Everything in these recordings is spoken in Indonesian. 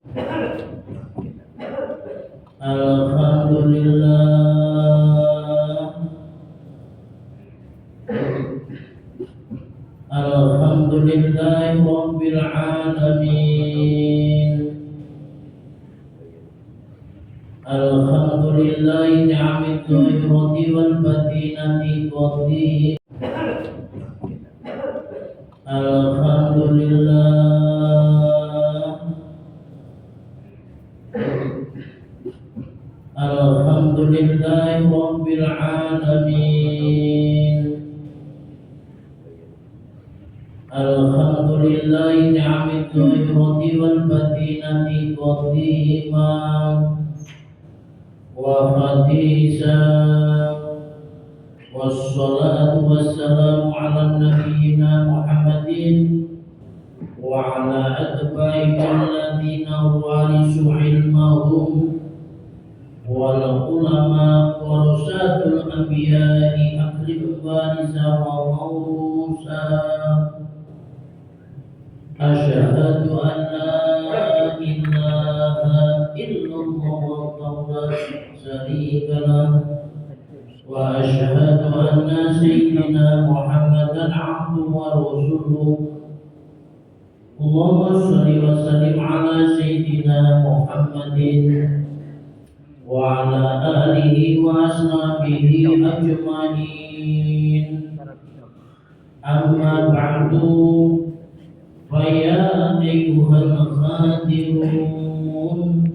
Alhamdulillah, Alhamdulillahi Rabbil Alamin. Alhamdulillahi ni'amid dhahirati wal batinati qadhi. Alhamdulillah, Alhamdulillahi Rabbil Alamin. Alhamdulillahi ni'amid dhahirati wal batinati qadhima wa hadisa. Wassalatu wassalamu ala nabiyyina Muhammadin wa ala atba'i alladhina warisu ilmahum wal ulama warasatul anbiya'i akrim warisa wa mawrusa. Asyhadu an la ilaha illallah wa la syarika lahu wa asyhadu anna sayyidina Muhammadan abduhu wa rasuluh. Allahumma shalli wa sallim ala sayyidina Muhammadin wa ala alihi wa ashabihi ajma'in. Amma ba'du, fa ya ayyuhal khadirun,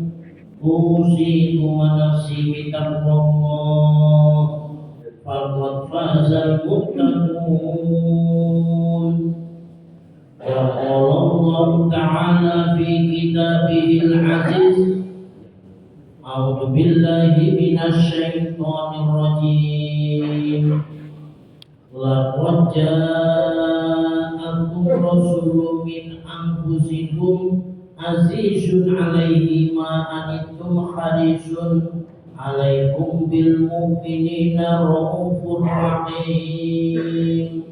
usikum wa nafsi bitaqwallah. Faqad fazal muttaqun. Qala Allah Ta'ala fi kitabihil aziz. A'udzu billahi minasy syaithanir rajim. Laqad ja'akum rasulun min anfusikum azizun 'alaihi ma anittum harisun 'alaikum bil mu'minina raufur rahim.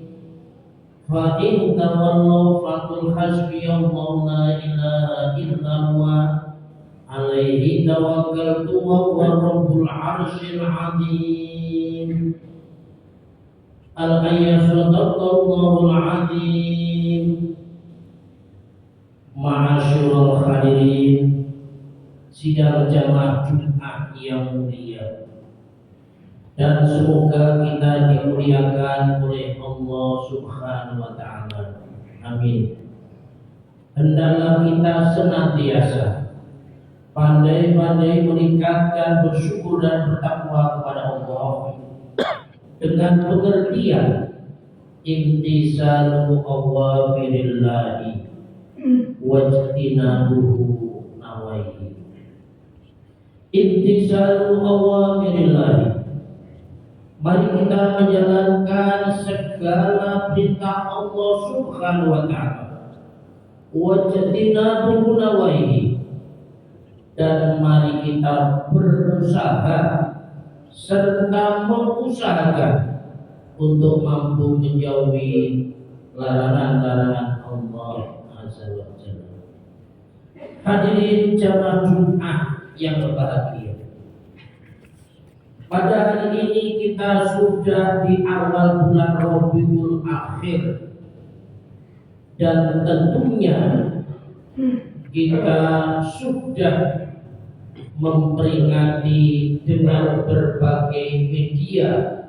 Fa in tawallaw faqul hasbiyallahu la ilaha illa huwa alaihi tawakkaltu wa huwa rabbul 'arsyil 'azim. Al-ayat sadaqallahul 'azim. Ma'asyiral hadirin sidang jamaah Jumat yang mulia, dan semoga kita dimuliakan oleh Allah Subhanahu wa Ta'ala. Amin. Hendaklah kita senantiasa pandai-pandai meningkatkan bersyukur dan bertakwa kepada Allah dengan pengertian imtisalu awamirillahi wajtinabuhu nawaihi. Imtisalu awamirillahi, mari kita menjalankan segala perintah Allah Subhanahu wa Ta'ala. Wajtinabuhu nawaihi, dan mari kita berusaha serta mengusahakan untuk mampu menjauhi larangan-larangan Allah Azza wa Jalla. Hadirin jamaah Jumat yang berbahagia, pada hari ini kita sudah di awal bulan Rabiul Akhir, dan tentunya kita sudah memperingati dengan berbagai media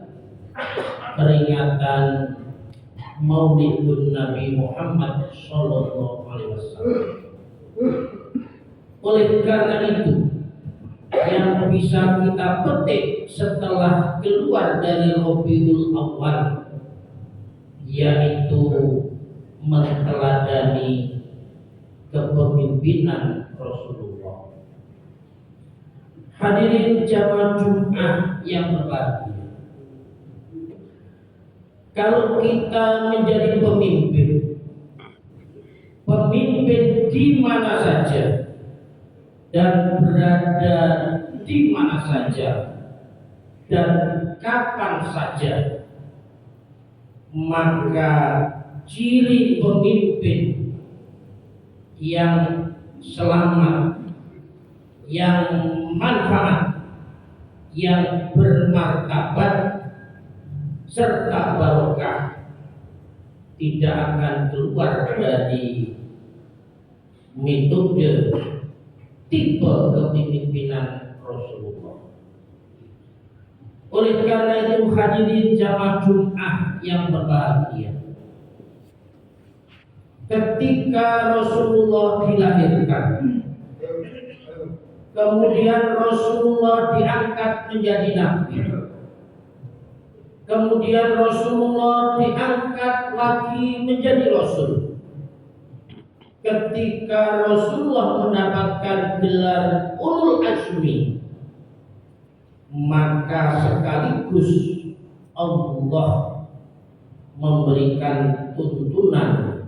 peringatan Maulidun Nabi Muhammad Sallallahu Alaihi Wasallam. Oleh karena itu, yang bisa kita petik setelah keluar dari Rabiul Awal, yaitu meneladani kepemimpinan Rasulullah. Hadirin jamaah Jumat yang berbahagia, kalau kita menjadi pemimpin di mana saja dan berada di mana saja dan kapan saja, maka ciri pemimpin yang selamat, yang manfaat, yang bermartabat serta barokah, tidak akan keluar dari metode tipe kepemimpinan Rasulullah. Oleh karena itu hadirin jamaah Jumat yang berbahagia, ketika Rasulullah dilahirkan, kemudian Rasulullah diangkat menjadi nabi, kemudian Rasulullah diangkat lagi menjadi rasul. Ketika Rasulullah mendapatkan gelar Ulul Azmi, maka sekaligus Allah memberikan tuntunan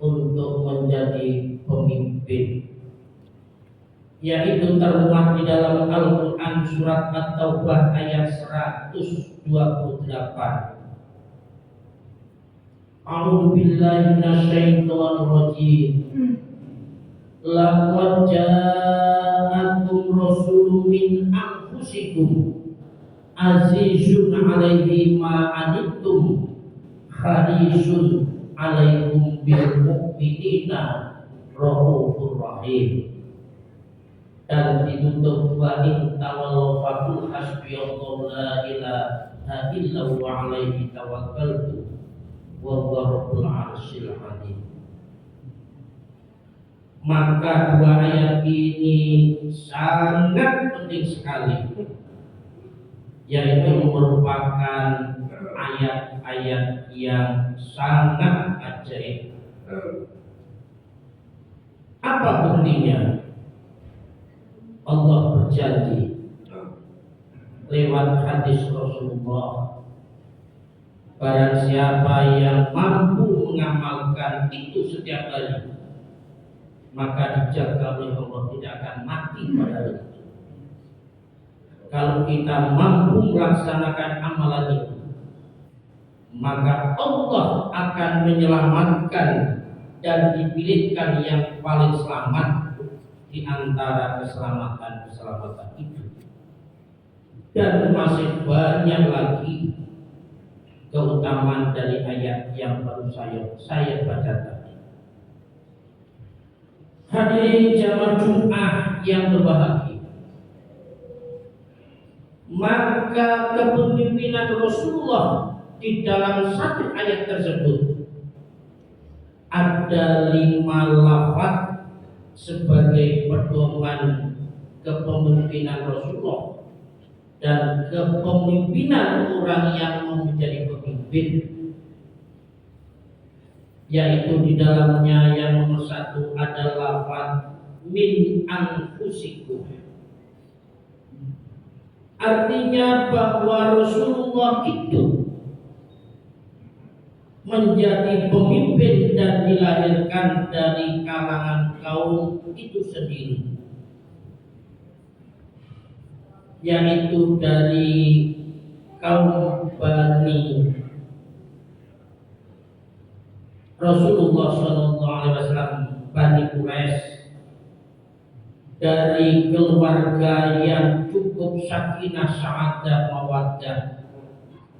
untuk menjadi pemimpin, yaitu termuat di dalam Al-Quran surat At-Taubah ayat 128. A'udzu billahi minasyaitonir rajim. Laqad ja'akum rasulun min anfusikum azizun 'alaihi ma 'anittum harisun 'alaikum bil mu'minina raufur rahim. Dan ditutup wa in tawallaw faqul hasbiyallahu la ilaha illa huwa 'alaihi tawakkaltu wallahu rabbul 'arsyil 'azim. Maka dua ayat ini sangat penting sekali, yaitu merupakan ayat-ayat yang sangat ajaib. Apa pentingnya? Allah berjanji lewat hadis Rasulullah, barang siapa yang mampu mengamalkan itu setiap hari, maka dijaga oleh Allah, tidak akan mati pada hari itu. Kalau kita mampu melaksanakan amalan itu, maka Allah akan menyelamatkan dan dipilihkan yang paling selamat di antara keselamatan itu. Dan masih banyak lagi keutamaan dari ayat yang baru saya baca tadi. Hadirin jamaah Jumat yang berbahagia, maka kepemimpinan Rasulullah di dalam satu ayat tersebut ada 5 lafaz sebagai pedoman kepemimpinan Rasulullah dan kepemimpinan orang yang mau menjadi pemimpin, yaitu di dalamnya yang nomor 1 adalah lafaz min anfusikum. Artinya bahwa Rasulullah itu menjadi pemimpin dan dilahirkan dari kalangan kaum itu sendiri, yaitu dari kaum Bani Rasulullah SAW, Bani Quraisy, dari keluarga yang cukup sakinah sa'adah mawaddah,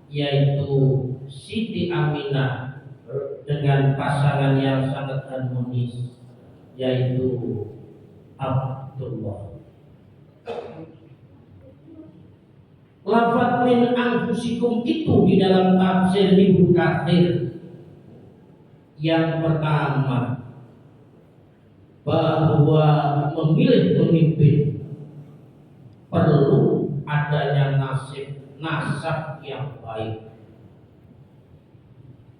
yaitu Siti Aminah dengan pasangan yang sangat harmonis, yaitu Abdullah. Lafaz min anfusikum itu di dalam tafsir Ibnu Katsir yang pertama, bahwa memilih pemimpin perlu adanya nasab yang baik.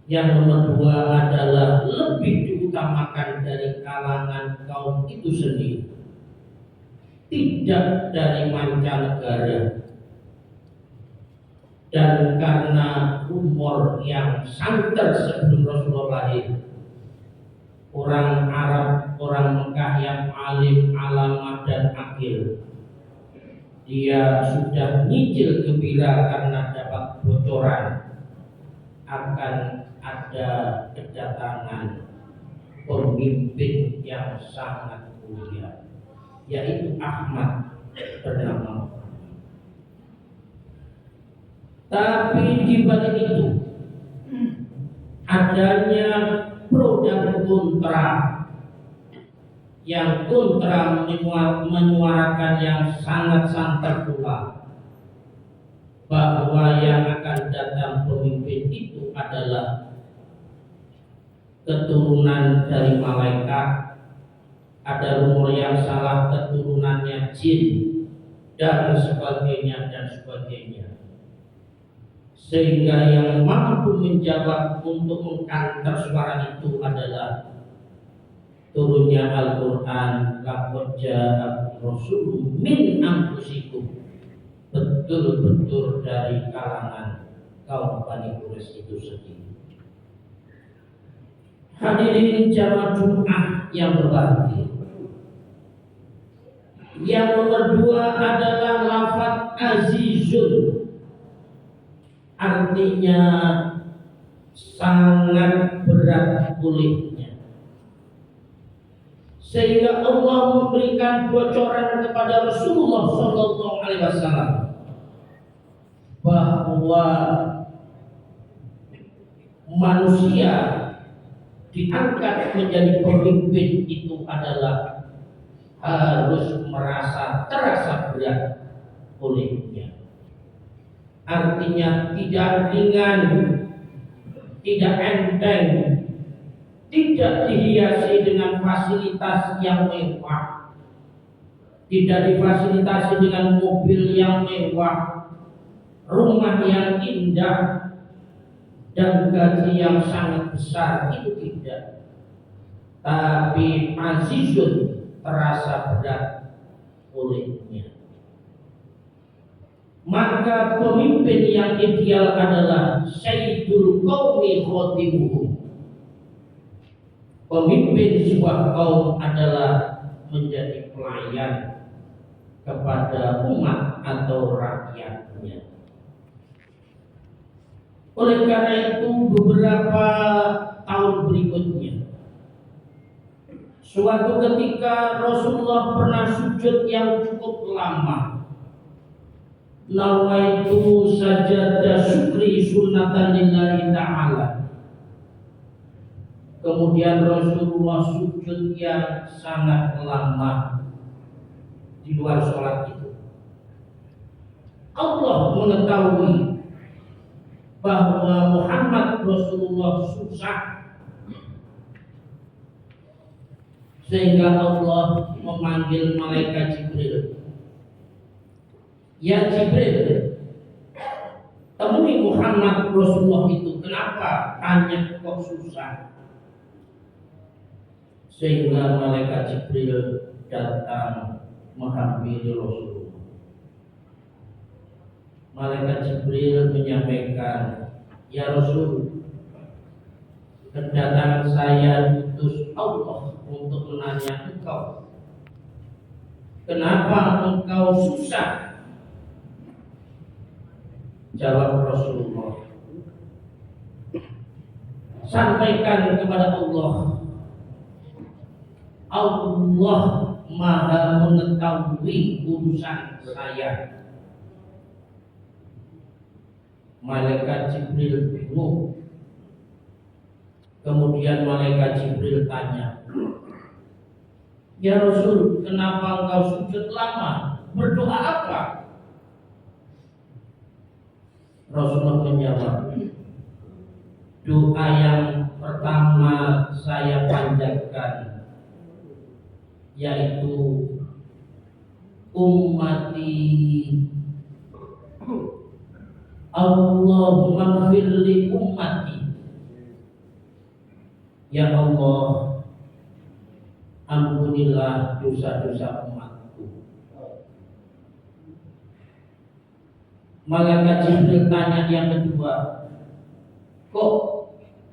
Yang nomor 2 adalah lebih diutamakan dari kalangan kaum itu sendiri, tidak dari mancanegara. Dan karena umur yang santer sebelum Rasulullah lahir, orang Arab, orang Mekah yang alim, alamah dan akil, dia sudah nyicil gembira karena dapat bocoran akan ada kedatangan pemimpin yang sangat mulia, yaitu Ahmad bernama. Tapi di balik itu adanya pro dan kontra. Yang kontra menyuarakan yang sangat pula bahwa yang akan datang pemimpin itu adalah keturunan dari malaikat. Ada rumor yang salah keturunannya jin dan sebagainya. Sehingga yang mampu menjawab untuk mengkanter suara itu adalah turunnya Al-Quran, laqad ja'akum rasulun min anfusikum, betul-betul dari kalangan kaum Bani Quraisy itu sendiri. Hadirin jamaah Jumat yang berbahagia, yang nomor 2 adalah lafaz azizun, artinya sangat berat kulitnya. Sehingga Allah memberikan bocoran kepada Rasulullah SAW bahwa manusia diangkat menjadi pemimpin itu adalah harus terasa berat olehnya. Artinya tidak ringan, tidak enteng, tidak dihiasi dengan fasilitas yang mewah, tidak difasilitasi dengan mobil yang mewah, rumah yang indah, dan gaji yang sangat besar, itu tidak. Tapi azizun, terasa berat olehnya. Maka pemimpin yang ideal adalah sayyidul qaumi khatibuhum. Pemimpin sebuah kaum adalah menjadi pelayan kepada umat atau rakyatnya. Oleh karena itu beberapa tahun berikutnya, suatu ketika Rasulullah pernah sujud yang cukup lama. Nawaitu sajadah syukri sunnatan lillahi ta'ala. Kemudian Rasulullah sujud yang sangat lama di luar sholat itu. Allah mengetahui bahwa Muhammad Rasulullah susah, sehingga Allah memanggil malaikat Jibril. Ya Jibril, temui Muhammad Rasulullah itu. Kenapa? Tanya kok susah. Sehingga malaikat Jibril datang menghampiri Rasulullah. Malaikat Jibril menyampaikan, ya Rasul, kedatangan saya diutus Allah untuk menanya engkau, kenapa engkau susah? Jawab Rasulullah, sampaikan kepada Allah, Allah Maha mengetahui urusan saya. Malaikat Jibril bingung. Kemudian malaikat Jibril tanya, ya Rasul, kenapa engkau sujud lama? Berdoa apa? Rasulullah menjawab, doa yang pertama saya panjatkan yaitu ummati, Allahumma firli ummati, ya Allah, ampunilah dosa-dosa umatku. Malaikat Jibril tanya yang kedua, kok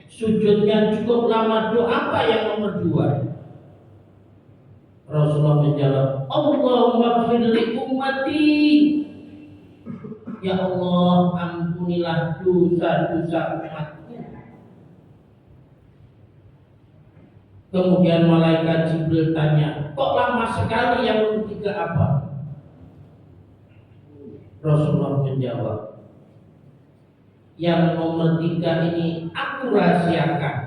sujudnya cukup lama, doa apa yang nomor 2? Rasulullah menjawab, Allahumma firli ummati, ya Allah, ampunilah dosa-dosa umatku. Kemudian malaikat Jibril tanya, kok lama sekali, yang nomor 3 apa? Rasulullah menjawab, yang nomor 3 ini aku rahasiakan,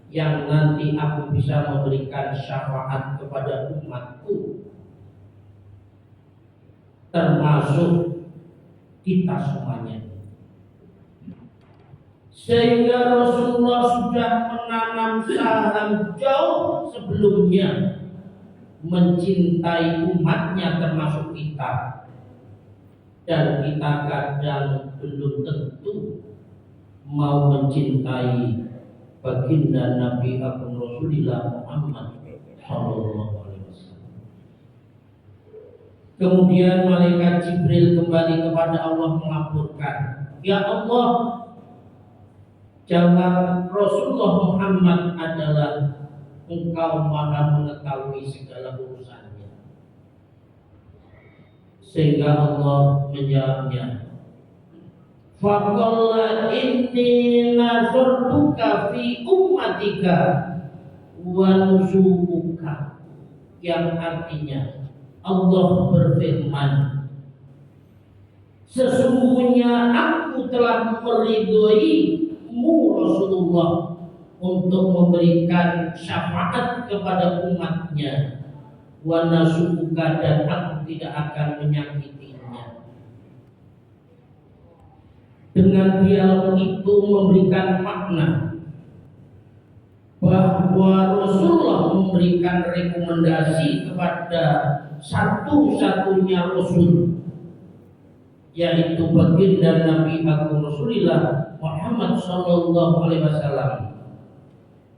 yang nanti aku bisa memberikan syafaat kepada umatku, termasuk kita semuanya. Sehingga Rasulullah sudah menanam saham jauh sebelumnya mencintai umatnya termasuk kita, dan kita kadang belum tentu mau mencintai baginda Nabi Agung Rasulullah Muhammad Sallallahu Alaihi Wasallam. Kemudian malaikat Jibril kembali kepada Allah melaporkan, ya Allah, jawab Rasulullah Muhammad adalah engkau maha mengetahui segala urusannya. Sehingga Allah menjawabnya, faqala inni nazartuka fi ummatika wa nusukuka, yang artinya Allah berfirman, sesungguhnya aku telah meridhoimu Rasulullah untuk memberikan syafaat kepada umatnya, wa nasuka, dan aku tidak akan menyakitinya. Dengan dialog itu memberikan makna bahwa Rasulullah memberikan rekomendasi kepada satu-satunya Rasul, yaitu baginda Nabi Agung Rasulullah Muhammad Sallallahu Alaihi Wasallam.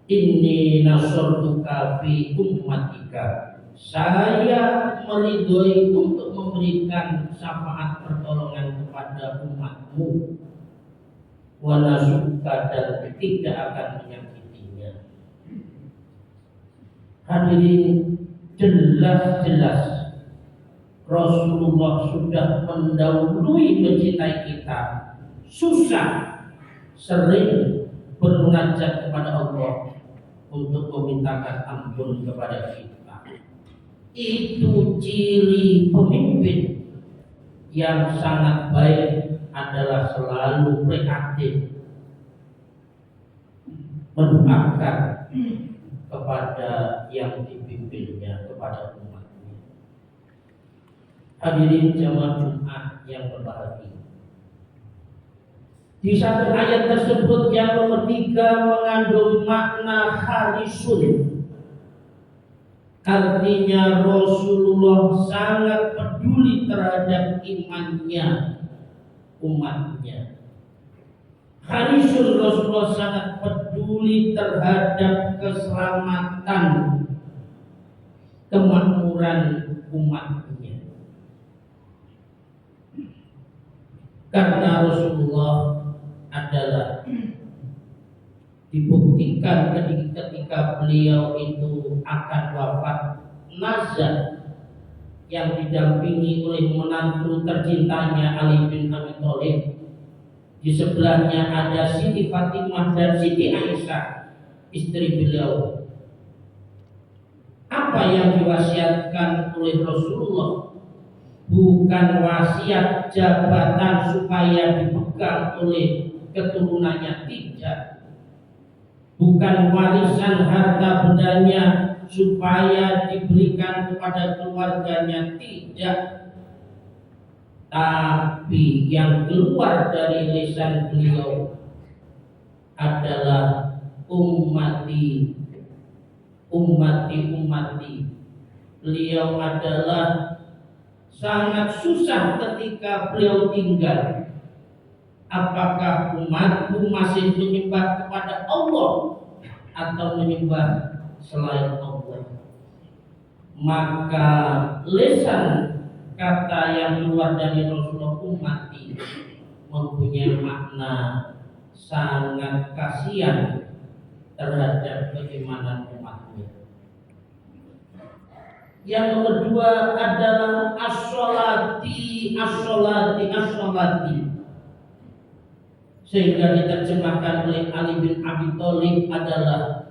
Inni nasartuka fi ummatika, saya meridhoi untuk memberikan syafaat pertolongan kepada umatmu, wa nasuka, dan tidak akan menyakitinya. Hadirin, jelas-jelas Rasulullah sudah mendahului mencintai kita. Susah, sering bermunajat kepada Allah untuk memintakan ampun kepada kita. Itu ciri pemimpin yang sangat baik, adalah selalu prihatin mendoakan kepada yang dipimpinnya, kepada umatnya. Hadirin jamaah Jumat yang berbahagia, di satu ayat tersebut yang nomor 3 mengandung makna harisun. Artinya Rasulullah sangat peduli terhadap imannya umatnya. Harisun, Rasulullah sangat peduli terhadap keselamatan, kemakmuran umatnya. Karena Rasulullah adalah dibuktikan ketika beliau itu akan wafat, nazar yang didampingi oleh menantu tercintanya Ali bin Abi Thalib. Di sebelahnya ada Siti Fatimah dan Siti Aisyah, istri beliau. Apa yang diwasiatkan oleh Rasulullah bukan wasiat jabatan supaya dipegang oleh keturunannya, tidak. Bukan warisan harta bendanya supaya diberikan kepada keluarganya, tidak. Tapi yang keluar dari lisan beliau adalah ummati, ummati, ummati. Beliau adalah sangat susah ketika beliau tinggal. Apakah umatku masih menyembah kepada Allah atau menyembah selain Allah? Maka lisan kata yang keluar dari Rasulullah ummati mempunyai makna sangat kasihan terhadap keimanan umatnya. Yang nomor 2 adalah as-sholati, as-sholati, as-sholati, sehingga diterjemahkan oleh Ali bin Abi Thalib adalah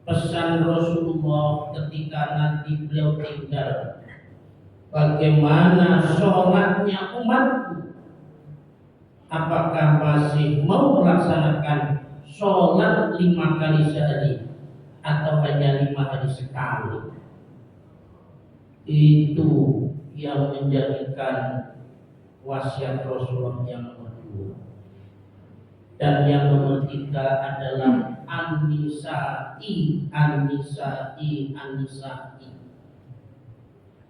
pesan Rasulullah ketika nanti beliau tinggal, bagaimana sholatnya umatku, apakah masih mau melaksanakan sholat 5 kali sehari atau hanya 5 hari sekali. Itu yang menjadikan wasiat Rasulullah yang nomor 2. Dan yang nomor 3 adalah an-nisa'i,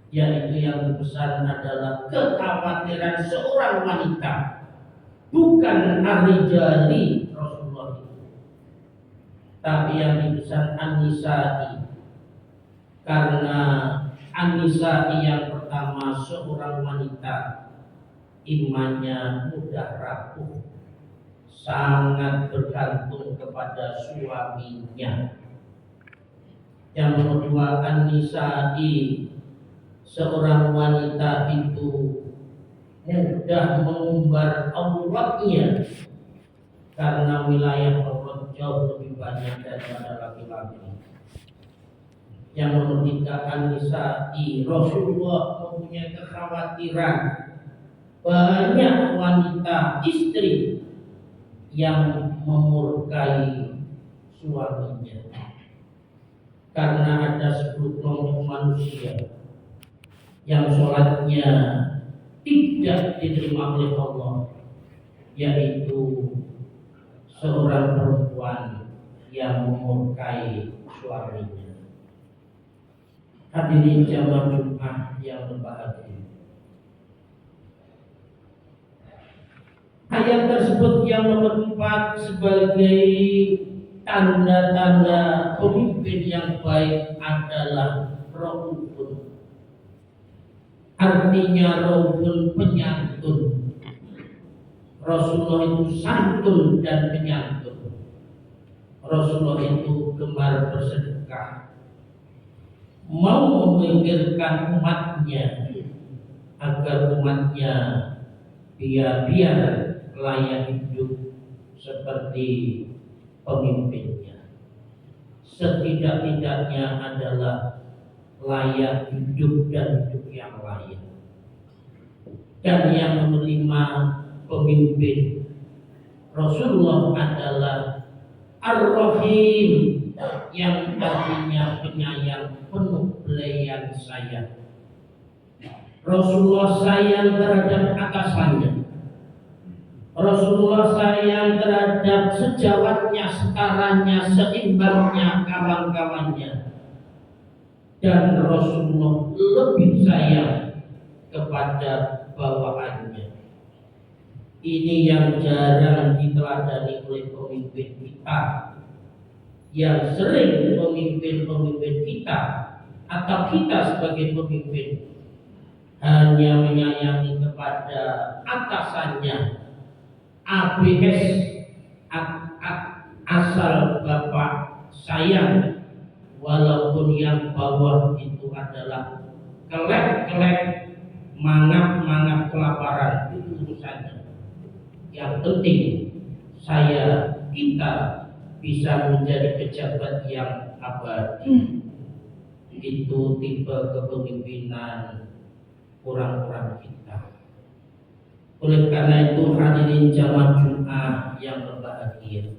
yaitu yang besar adalah kekhawatiran seorang wanita, bukan ar-rijali Rasulullah itu, tapi yang dibesar an-nisa'i. Karena an-nisa'i yang pertama, seorang wanita imannya mudah rapuh, sangat bergantung kepada suaminya. Yang kedua, an-nisa'i, seorang wanita itu mudah mengumbar auratnya, karena wilayah aurat jauh lebih banyak daripada laki-laki. Yang nomor 3, an-nisa'i, Rasulullah mempunyai kekhawatiran banyak wanita istri yang memurkai suaminya, karena ada 10 kelompok manusia yang sholatnya tidak diterima oleh Allah, yaitu seorang perempuan yang memurkai suaminya. Hadirin jamaah Jumat yang berbahagia, ayat tersebut yang nomor 4 sebagai tanda-tanda pemimpin yang baik adalah raufun. Artinya raufun, penyantun. Rasulullah itu santun dan penyantun. Rasulullah itu gemar bersedekah, mau memikirkan umatnya agar umatnya biar layak hidup seperti pemimpinnya. Setidak-tidaknya adalah layak hidup dan hidup yang layak. Dan yang menerima pemimpin Rasulullah adalah Ar-Rahim, yang artinya penyayang, penuh belayan sayang. Rasulullah sayang terhadap atasannya, Rasulullah sayang terhadap sejawatnya, setaranya, seimbangnya, kawan-kawannya. Dan Rasulullah lebih sayang kepada bawahannya. Ini yang jarang diteladani oleh pemimpin kita, yang sering pemimpin-pemimpin kita atau kita sebagai pemimpin hanya menyayangi kepada atasannya, ABS, asal bapak sayang, walaupun yang bawah itu adalah kelek-kelek, mangap-mangap kelaparan, itu urusannya. Yang penting kita bisa menjadi pejabat yang abadi. Itu tipe kepemimpinan orang-orang kita. Oleh karena itu, hadirin jamaah Jumat yang berbahagia,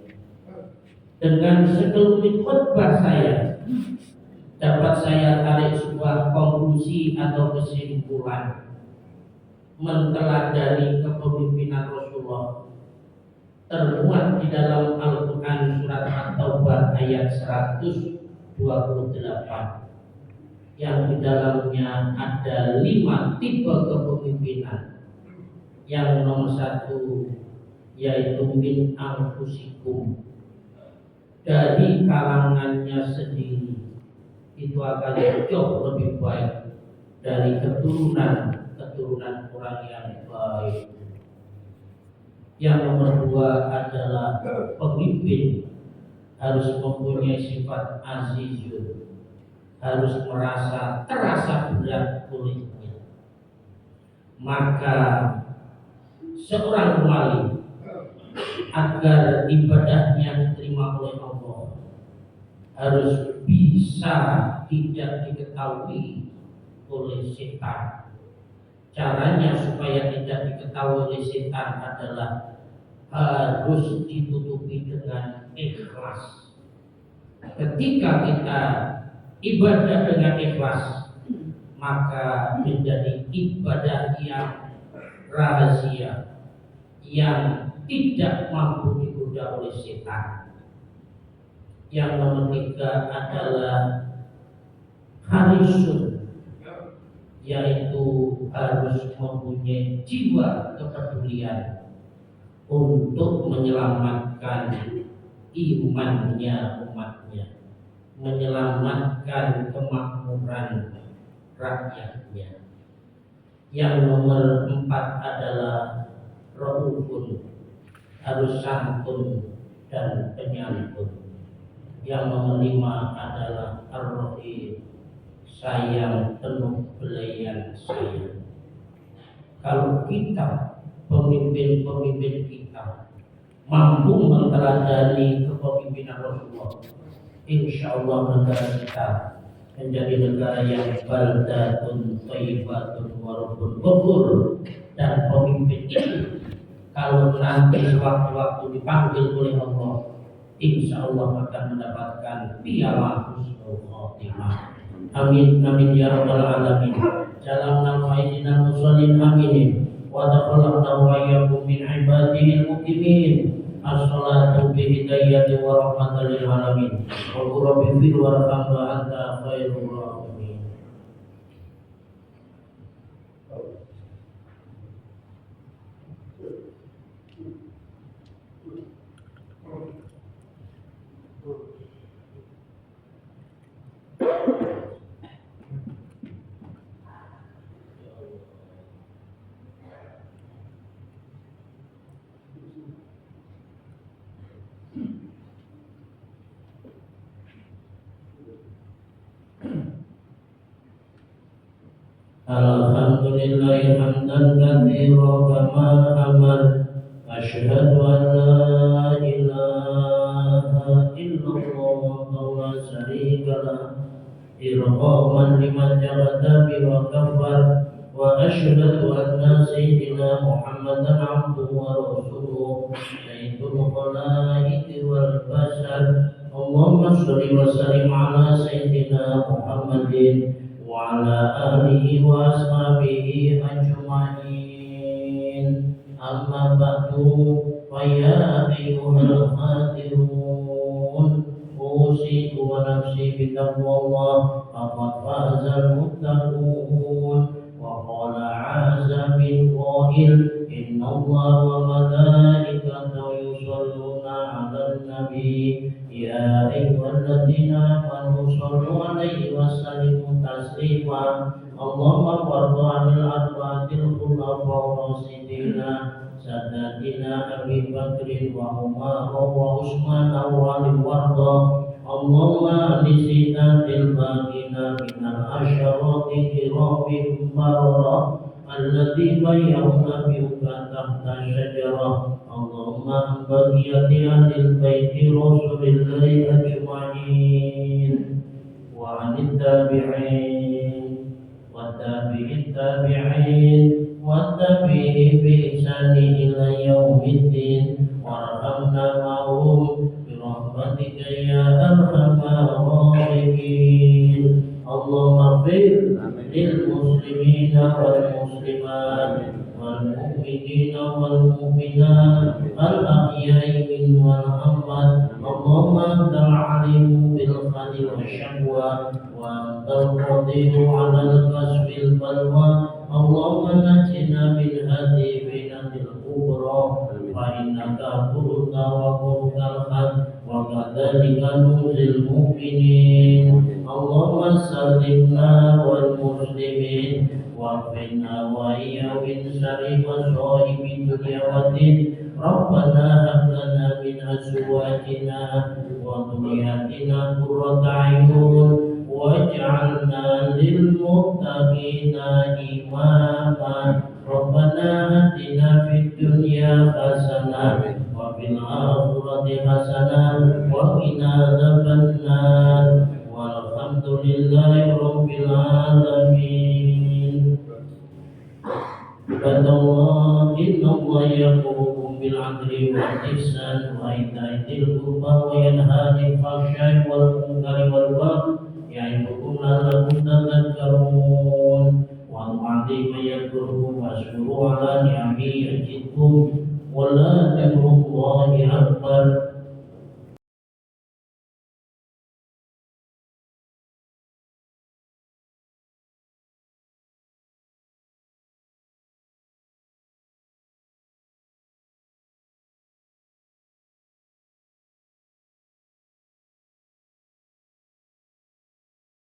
dengan sekelumit khutbah saya dapat saya tarik sebuah konklusi atau kesimpulan menteladani kepemimpinan Rasulullah termuat di dalam Al-Quran surat At-Taubah ayat 128, yang di dalamnya ada 5 tipe kepemimpinan. Yang nomor 1 yaitu min anfusikum, dari kalangannya sendiri, itu akan jauh lebih baik dari keturunan orang yang baik. Yang nomor 2 adalah pemimpin harus mempunyai sifat azizun, harus terasa berat olehnya. Maka seorang wali agar ibadahnya diterima oleh Allah harus bisa tidak diketahui oleh setan. Caranya supaya tidak diketahui oleh setan adalah harus ditutupi dengan ikhlas. Ketika kita ibadah dengan ikhlas, maka menjadi ibadah yang rahasia, yang tidak mampu digoda oleh setan. Yang nomor 3 adalah harisun, yaitu harus mempunyai jiwa kepedulian untuk menyelamatkan imannya umatnya, menyelamatkan kemakmuran rakyatnya. Yang nomor 4 adalah raufun, harus santun dan penyantun. Yang nomor 5 adalah ar-rahim, sayang penuh belayan sayang. Kalau kita, pemimpin-pemimpin kita, mampu meneladani kepemimpinan Rasulullah, insya Allah negara kita menjadi negara yang baldatun thayyibatun wa rabbun ghafur. Dan pemimpin itu kalau nanti sewaktu-waktu dipanggil oleh Allah, insya Allah akan mendapatkan piala husnul khotimah. Amin amin ya rabbal alamin. Jalanna faizina musallin aminin wa taqabbal wa iyyakum min ibadihi al-muqimin. As-salatu bi hidayati wa rahmatan lil alamin. Wa rabbi fir warham wa anta khairur rahimin. Alhamdulillahi hamdan katsiran kama amar. Asyhadu an la ilaha illallah wa la syarika lah, irhaman liman jahada bi wa kafar. Wa asyhadu anna sayyidina Muhammadan abduhu wa rasuluh, sayyidul khalaiqi wal bashar. Allahumma shalli wa sallim ala sayyidina Muhammadin wa ala alihi wa ashabihi ajma'in. Amma ba'du, fa ya ayyuhal khatirun, usiku wa nafsi bi taqwallah, faqad fazal muttaqun. Wa qala 'azza min qail, inna Allaha wa malaikatahu yusholluna 'alan nabi, ya ayyuhalladzina amanu shollu 'alaihi wa sallimu taslima. Allahumma warḍa 'anil arba'atil khulafa'ir rasyidina sadatina Abi Bakrin wa Umar wa Utsman wa Ali warḍa. Allahumma lisinatil baqina minal asyarati kiramin barara alladzi bayyana bika tahta syajarah. Allahumma ambagiyati anil baiti rasulillahi ajma'in wa anit tabi'in wa tabi'it tabi'in wa tabi'i bi ihsani ila yaumiddin warhamna ma'hum bi rahmatika ya arhamar rahimin. Allahumma ighfir lil muslimina wal muslimat wal mu'minina wal mu'minat al ahya'i minhum wal amwat. Allahumma antal 'alimu bil khali wa syaqwa wa antal qadiru 'alal kasbil balwa. Allahumma najina min hadhihi binatil kubra fa innaka qulta wa qultal haq wa kadzalika nuzil mu'minin. Allahumma sallimna wal muslimin wa finna wa iyyahu min syarri masaibi dunya wa din. Rabbana hab lana min azwajina wa dhurriyyatina qurrata a'yun waj'alna lil muttaqina imama. Rabbana atina fid dunya hasanah wa fil akhirati hasanah wa qina adzabannar. Alhamdulillahi Rabbil Alamin. Kata Inna Allah ya'murukum bil 'adli wal ihsan wa ita'i dzil qurba wa yanha 'anil fahsya'i wal munkari wal baghi ya'idukum la'allakum tadhakkarun. Wa tu'adhimu yadhkurkum washkuru 'ala ni'amihi yazidkum wa la dzikrullahi akbar.